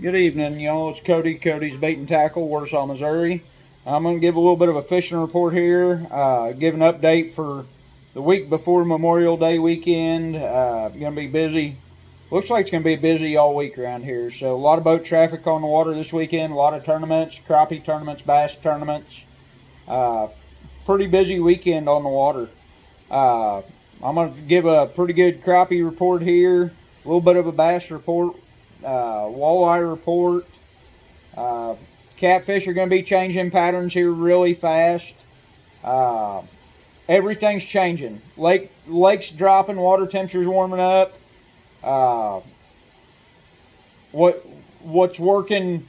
Good evening, y'all. It's Cody. Cody's Bait and Tackle, Warsaw, Missouri. I'm going to give a little bit of a fishing report here, give an update for the week before Memorial Day weekend. Going to be busy. Looks like it's going to be busy all week around here. So a lot of boat traffic on the water this weekend, a lot of tournaments, crappie tournaments, bass tournaments. Pretty busy weekend on the water. I'm going to give a pretty good crappie report here, a little bit of a bass report, walleye report. Catfish are going to be changing patterns here really fast. Everything's changing. Lakes dropping, water temperatures warming up. What's working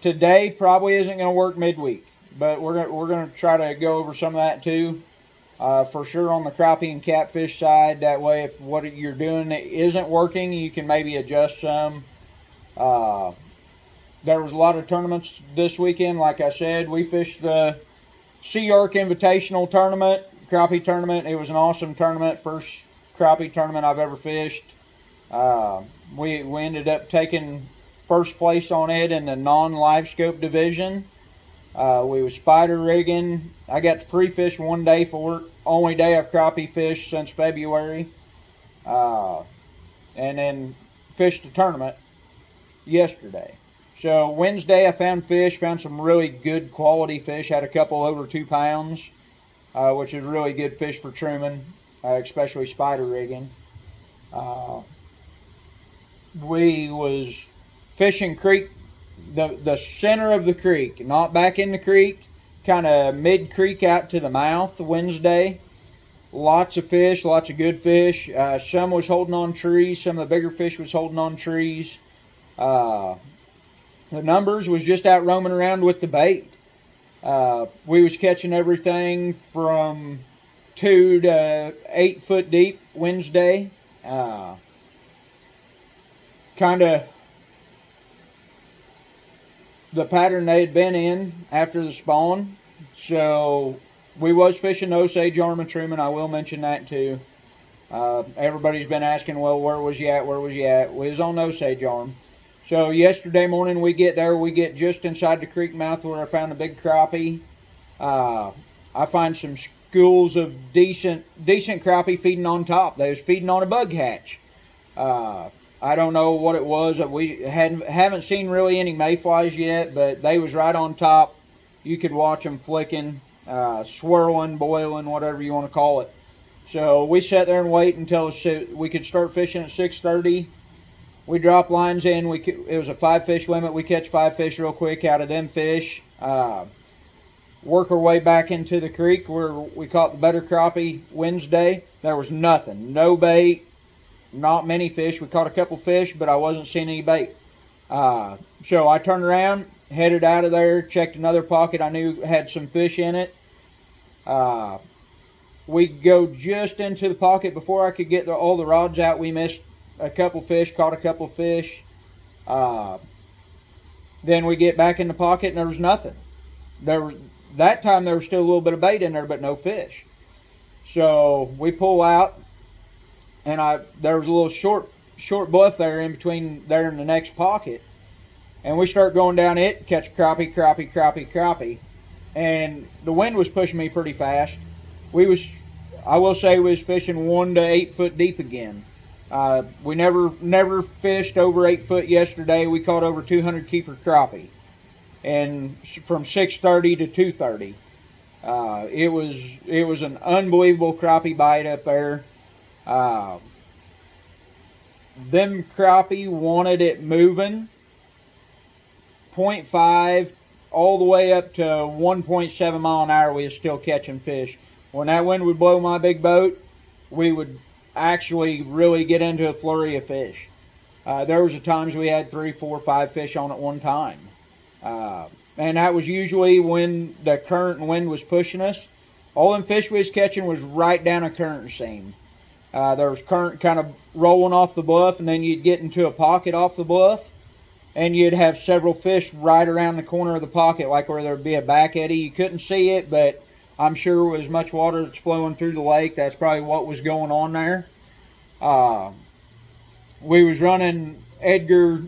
today probably isn't going to work midweek, but we're going to try to go over some of that too. For sure on the crappie and catfish side. That way, if what you're doing isn't working, you can maybe adjust some. There was a lot of tournaments this weekend. Like I said, we fished the SeaArk Invitational Tournament, crappie tournament. It was an awesome tournament, first crappie tournament I've ever fished. We ended up taking first place on it in the non-live scope division. We was spider rigging. I got to pre-fish one day for it. Only day I've crappie fished since February. And then fished the tournament yesterday. So Wednesday I found some really good quality fish. Had a couple over 2 pounds, which is really good fish for truman, especially spider rigging. We was fishing creek, the center of the creek, not back in the creek, kind of mid-creek out to the mouth Wednesday. Lots of fish, lots of good fish. Some was holding on trees. Some of the bigger fish was holding on trees. The numbers was just out roaming around with the bait. We was catching everything from 2 to 8 foot deep Wednesday. Kind of the pattern they had been in after the spawn. So we was fishing Osage Arm and Truman. I will mention that too. Everybody's been asking, well, where was you at? We was on Osage Arm. So yesterday morning we get there. We get just inside the creek mouth where I found a big crappie. I find some schools of decent crappie feeding on top. They was feeding on a bug hatch. I don't know what it was. We haven't seen really any mayflies yet, but they was right on top. You could watch them flicking, swirling, boiling, whatever you want to call it. So we sat there and wait until we could start fishing at 6:30. We drop lines in. It was a 5-fish limit. We catch 5 fish real quick out of them fish. Work our way back into the creek where we caught the better crappie Wednesday. There was nothing. No bait. Not many fish. We caught a couple fish, but I wasn't seeing any bait. So I turned around, headed out of there, checked another pocket I knew had some fish in it. We go just into the pocket before I could get all the rods out. We missed a couple fish, caught a couple fish. Then we get back in the pocket and there was nothing. That time there was still a little bit of bait in there, but no fish. So we pull out, and there was a little short bluff there in between there and the next pocket, and we start going down it, catch crappie, and the wind was pushing me pretty fast. I will say we was fishing 1 to 8 foot deep again. We never fished over 8 foot yesterday. We caught over 200 keeper crappie, and from 6:30 to 2:30, it was an unbelievable crappie bite up there. Them crappie wanted it moving. 0.5 all the way up to 1.7 mile an hour. We was still catching fish. When that wind would blow my big boat, we would actually really get into a flurry of fish. There was times we had 3, 4, 5 fish on at one time. And that was usually when the current and wind was pushing us. All them fish we was catching was right down a current seam. There was current kind of rolling off the bluff, and then you'd get into a pocket off the bluff, and you'd have several fish right around the corner of the pocket, like where there'd be a back eddy. You couldn't see it, but I'm sure with as much water that's flowing through the lake, that's probably what was going on there. We was running Edgar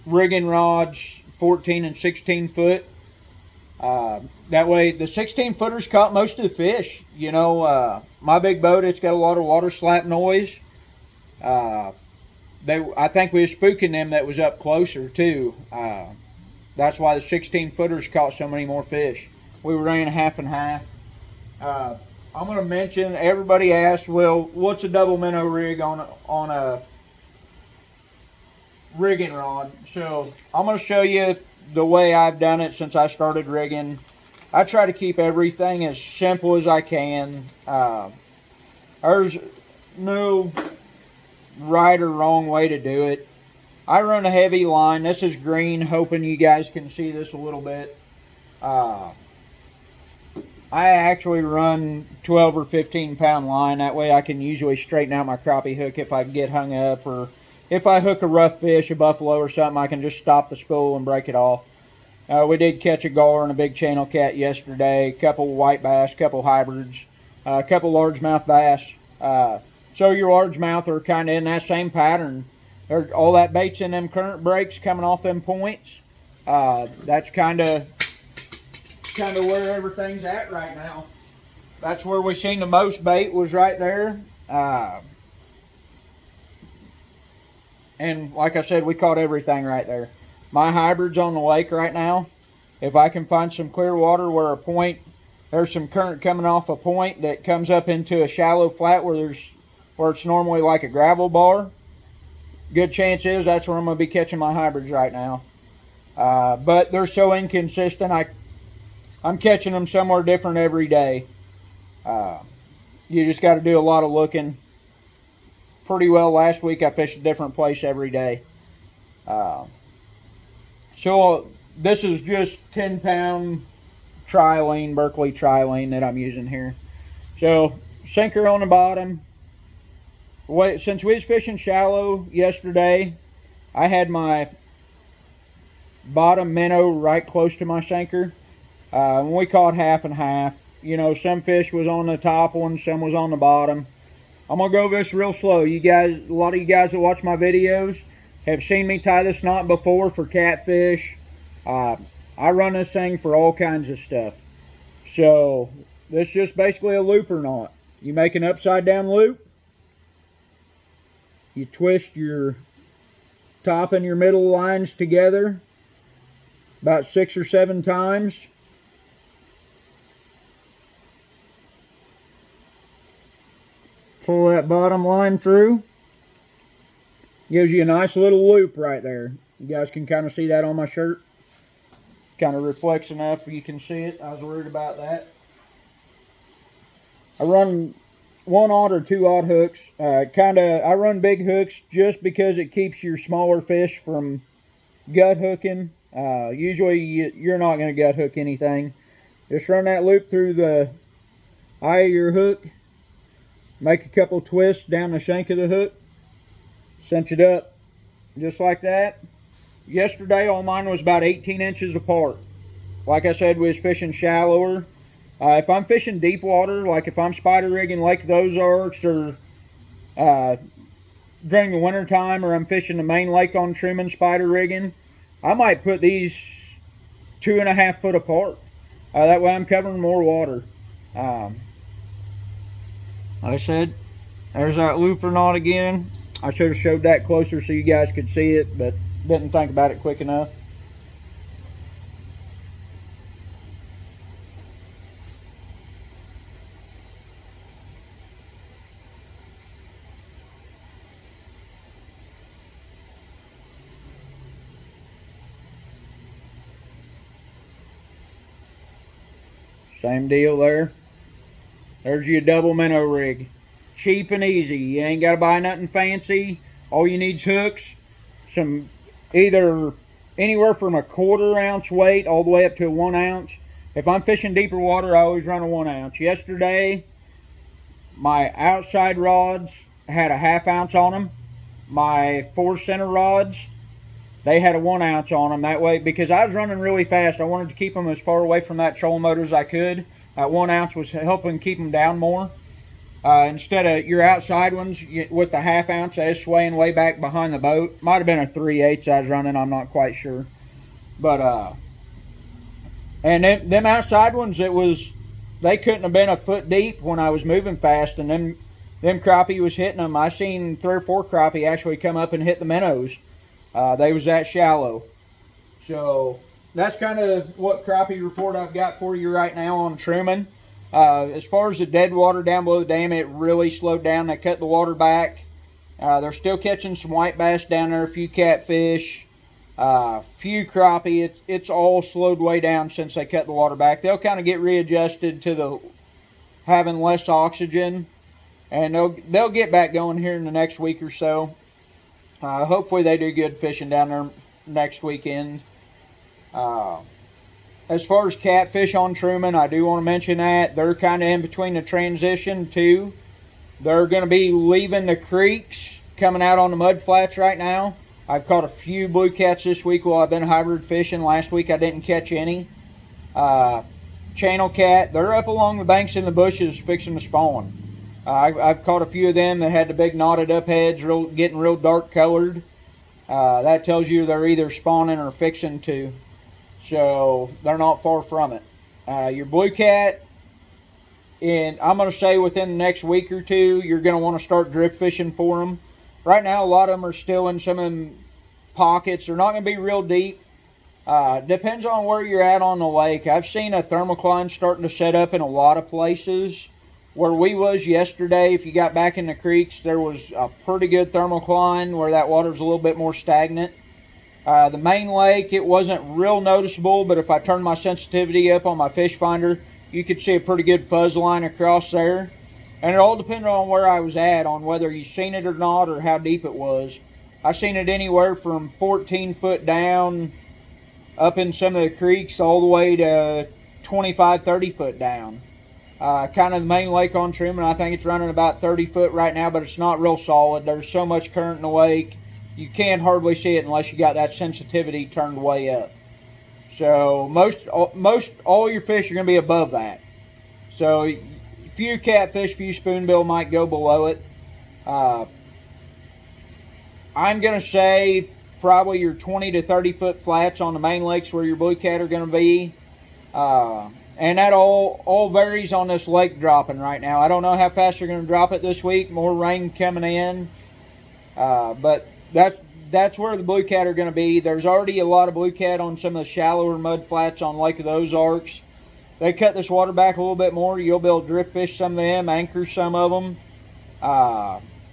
rigging rods 14 and 16 foot. That way the 16 footers caught most of the fish. You know, my big boat, it's got a lot of water slap noise. I think we were spooking them that was up closer too. That's why the 16 footers caught so many more fish. We were running half and half. I'm going to mention, everybody asked, well, what's a double minnow rig on a rigging rod? So I'm going to show you the way I've done it since I started rigging. I try to keep everything as simple as I can. There's no right or wrong way to do it. I run a heavy line. This is green, hoping you guys can see this a little bit. I actually run 12 or 15 pound line. That way I can usually straighten out my crappie hook if I get hung up, or if I hook a rough fish, a buffalo or something, I can just stop the spool and break it off. We did catch a gar and a big channel cat yesterday, a couple white bass, a couple hybrids, a couple largemouth bass. So your largemouth are kind of in that same pattern. All that bait's in them current breaks coming off them points. That's kind of where everything's at right now. That's where we seen the most bait, was right there. And like I said, we caught everything right there. My hybrid's on the lake right now. If I can find some clear water where there's some current coming off a point that comes up into a shallow flat where it's normally like a gravel bar, good chance is that's where I'm going to be catching my hybrids right now. But they're so inconsistent, I'm catching them somewhere different every day. You just got to do a lot of looking. Pretty well last week I fished a different place every day. So this is just 10 pound trilene, Berkeley trilene that I'm using here. So sinker on the bottom. Since we was fishing shallow yesterday, I had my bottom minnow right close to my sinker. We caught half and half. You know, some fish was on the top one, some was on the bottom. I'm gonna go this real slow. You guys, a lot of you guys that watch my videos have seen me tie this knot before for catfish. I run this thing for all kinds of stuff. So this is just basically a looper knot. You make an upside down loop. You twist your top and your middle lines together about 6 or 7 times. Pull that bottom line through. Gives you a nice little loop right there. You guys can kind of see that on my shirt. Kind of reflects enough you can see it. I was worried about that. I run 1/0 or 2/0 hooks. I run big hooks just because it keeps your smaller fish from gut hooking. Usually you're not going to gut hook anything. Just run that loop through the eye of your hook. Make a couple twists down the shank of the hook. Cinch it up just like that. Yesterday all mine was about 18 inches apart. Like I said, we was fishing shallower. If I'm fishing deep water, like if I'm spider rigging Lake Ozarks or during the winter time, or I'm fishing the main lake on Truman spider rigging, I might put these 2.5 foot apart. That way I'm covering more water. Like I said, there's that looper knot again. I should have showed that closer so you guys could see it, but didn't think about it quick enough. Same deal there. There's your double minnow rig. Cheap and easy. You ain't got to buy nothing fancy. All you need is hooks. Some either anywhere from a 1/4 ounce weight all the way up to a 1 ounce. If I'm fishing deeper water, I always run a 1 ounce. Yesterday, my outside rods had a 1/2 ounce on them. My 4 center rods, they had a 1 ounce on them. That way, because I was running really fast, I wanted to keep them as far away from that trolling motor as I could. That 1 ounce was helping keep them down more. Instead of your outside ones with the half ounce, they was swaying way back behind the boat. Might have been a 3/8 I was running, I'm not quite sure. But and them outside ones, they couldn't have been a foot deep when I was moving fast, and them crappie was hitting them. I seen 3 or 4 crappie actually come up and hit the minnows. They was that shallow. So that's kind of what crappie report I've got for you right now on Truman. As far as the dead water down below the dam, it really slowed down. They cut the water back. They're still catching some white bass down there, a few catfish, few crappie. It's all slowed way down since they cut the water back. They'll kind of get readjusted to the having less oxygen, and they'll get back going here in the next week or so. Hopefully they do good fishing down there next weekend. As far as catfish on Truman, I do want to mention that they're kind of in between the transition too. They're going to be leaving the creeks, coming out on the mud flats right now. I've caught a few blue cats this week while I've been hybrid fishing. Last week I didn't catch any. Channel cat, they're up along the banks in the bushes fixing to spawn. I've caught a few of them that had the big knotted up heads, getting real dark colored. That tells you they're either spawning or fixing to. So they're not far from it. Your blue cat, I'm going to say within the next week or two, you're going to want to start drift fishing for them. Right now, a lot of them are still in some of them pockets. They're not going to be real deep. Depends on where you're at on the lake. I've seen a thermocline starting to set up in a lot of places. Where we was yesterday, if you got back in the creeks, there was a pretty good thermocline where that water's a little bit more stagnant. The main lake, it wasn't real noticeable, but if I turned my sensitivity up on my fish finder, you could see a pretty good fuzz line across there. And it all depended on where I was at, on whether you seen it or not, or how deep it was. I seen it anywhere from 14 foot down up in some of the creeks all the way to 25, 30 foot down. Kind of the main lake on Truman, I think it's running about 30 foot right now, but it's not real solid. There's so much current in the lake, you can't hardly see it unless you got that sensitivity turned way up. So most all your fish are going to be above that. So few catfish, few spoonbill might go below it. I'm going to say probably your 20 to 30 foot flats on the main lakes where your blue cat are going to be. And that all varies on this lake dropping right now. I don't know how fast they're going to drop it this week. More rain coming in. But that's where the blue cat are going to be. There's already a lot of blue cat on some of the shallower mud flats on Lake of the Ozarks. They cut this water back a little bit more. You'll be able to drift fish some of them, anchor some of them,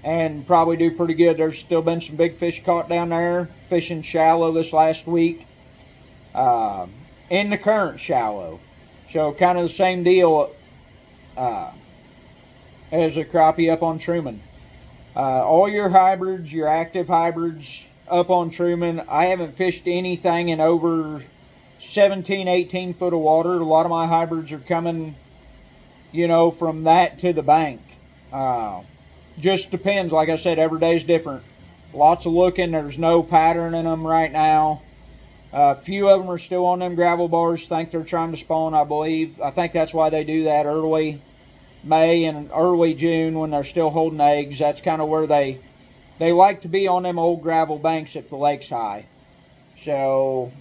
and probably do pretty good. There's still been some big fish caught down there, fishing shallow this last week, in the current shallow. So kind of the same deal as a crappie up on Truman. All your hybrids, your active hybrids up on Truman, I haven't fished anything in over 17, 18 foot of water. A lot of my hybrids are coming, from that to the bank. Just depends. Like I said, every day's different. Lots of looking. There's no pattern in them right now. A few of them are still on them gravel bars. Think they're trying to spawn, I believe. I think that's why they do that early May and early June when they're still holding eggs. That's kind of where they like to be, on them old gravel banks if the lake's high. So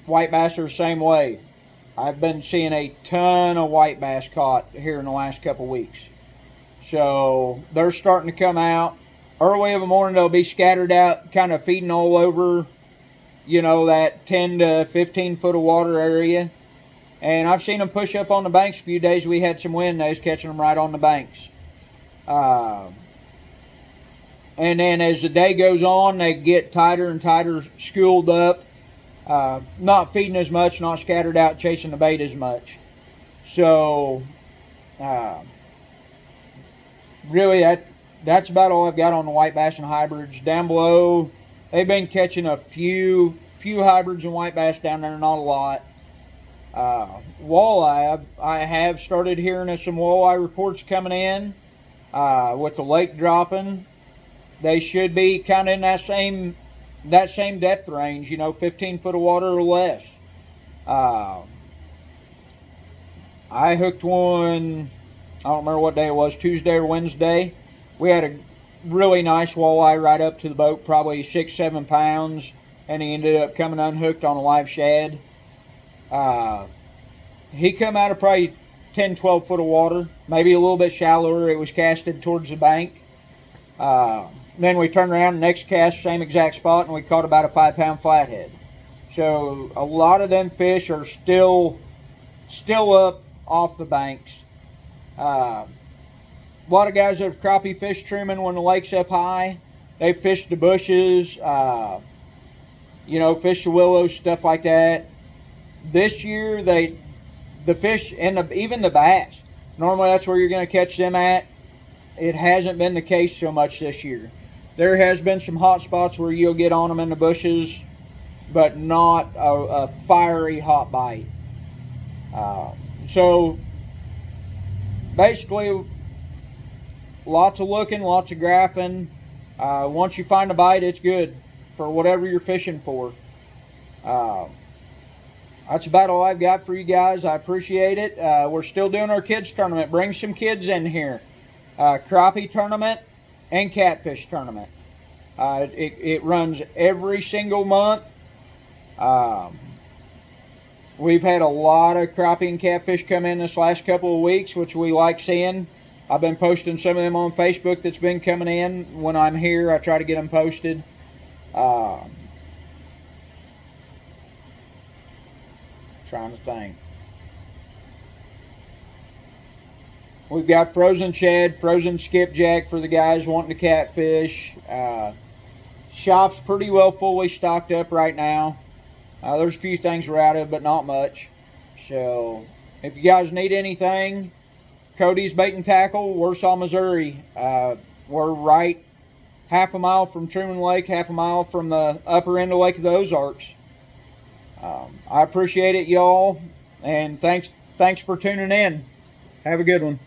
white bass are the same way. I've been seeing a ton of white bass caught here in the last couple weeks. So they're starting to come out. Early in the morning they'll be scattered out, kind of feeding all over, that 10 to 15 foot of water area. And I've seen them push up on the banks a few days. We had some wind, they was catching them right on the banks. And then as the day goes on, they get tighter and tighter, schooled up. Not feeding as much, not scattered out, chasing the bait as much. So, really, that's about all I've got on the white bass and hybrids. Down below, they've been catching a few hybrids and white bass down there, not a lot. Walleye, I have started hearing of some walleye reports coming in. With the lake dropping, they should be kind of in that same depth range, 15 foot of water or less. I hooked one I don't remember what day it was, Tuesday or Wednesday. We had a really nice walleye right up to the boat, probably 6-7 pounds, and he ended up coming unhooked on a live shad. He come out of probably 10-12 foot of water, maybe a little bit shallower. It was casted towards the bank. Then we turned around, next cast, same exact spot, and we caught about a 5-pound flathead. So a lot of them fish are still up off the banks. A lot of guys that have crappie fished Truman when the lake's up high. They fished the bushes, fished the willows, stuff like that. This year, the fish and even the bass, normally that's where you're going to catch them at. It hasn't been the case so much this year. There has been some hot spots where you'll get on them in the bushes, but not a fiery hot bite. So basically, lots of looking, lots of graphing. Once you find a bite, it's good for whatever you're fishing for. That's about all I've got for you guys. I appreciate it. We're still doing our kids tournament. Bring some kids in here. Crappie tournament and catfish tournament. It runs every single month. We've had a lot of crappie and catfish come in this last couple of weeks, which we like seeing. I've been posting some of them on Facebook that's been coming in. When I'm here, I try to get them posted. Trying to think. We've got frozen shad, frozen skipjack for the guys wanting to catfish. Shop's pretty well fully stocked up right now. There's a few things we're out of, but not much. So, if you guys need anything, Cody's Bait and Tackle, Warsaw, Missouri. We're right half a mile from Truman Lake, half a mile from the upper end of Lake of the Ozarks. I appreciate it, y'all, and thanks for tuning in. Have a good one.